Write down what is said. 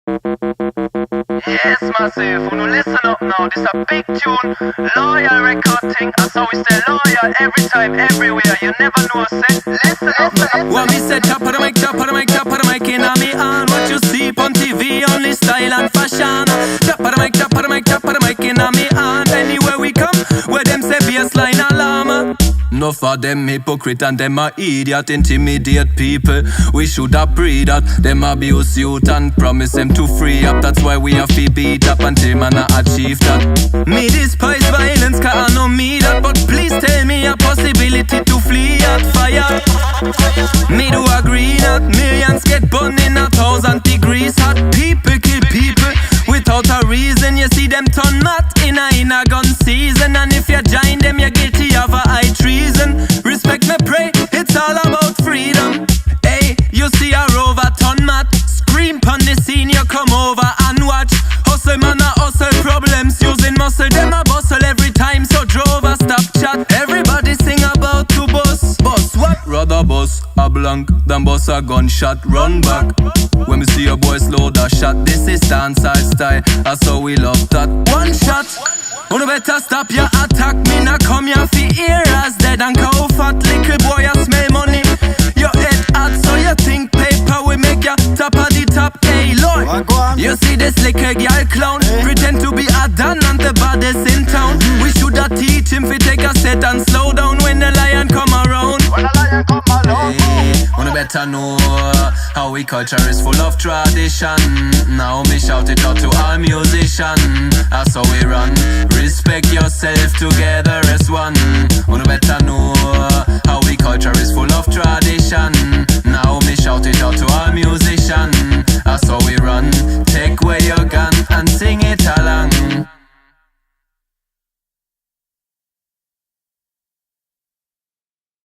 Yes, massive, who no listen up now, this a big tune. Loyal record thing, that's how we stay loyal. Every time, everywhere, you never know, say, listen up now. What me say, top of the mic, top of the mic, top of the mic, in a me on. What you see on TV, only style and fashion. Top of the mic, top of the mic, top of the mic, in a me on. Anywhere we come, where them say baseline alarm. No for them hypocrite and them a idiot, intimidate people. We should have pre that. Them abuse youth and promise them to free up. That's why we have to beat up until man a achieve that. Me despise violence, cause I know me that. But please tell me a possibility to flee at fire. Me do agree that millions get burned in 1,000 degrees. Hot people kill people without a reason. You see them turn mad in a gun season. And if you join them, you're guilty of a high treason. Respect me, pray, it's all about freedom. Hey, you see a rover turn mad, scream pon the scene, you come over and watch. Hustle man a hustle, problems using muscle. Them a bustle every time, so drover stop chat. Everybody sing about to bus. Bus what? Rather bus a blank than bus a gunshot. Run back when we see a boy slow the shot. This is dancehall style, that's how we love that. One shot. You better stop your attack, me nah come here fi hear as dead and cow fat. Little boy you smell money, your head hot so you think paper we make ya top of the top. Hey Lord, you see this little girl clown, pretend to be a Dan and the baddest in town. We shoulda teach him fi take a set and slow down when the lion come around. Hey, you better know how we culture is full of tradition. Now me shout it out to all musicians, that's how we run. Respect yourself, together as one. You better know how we culture is full of tradition. Now me shout it out to all musicians, that's how we run. Take away your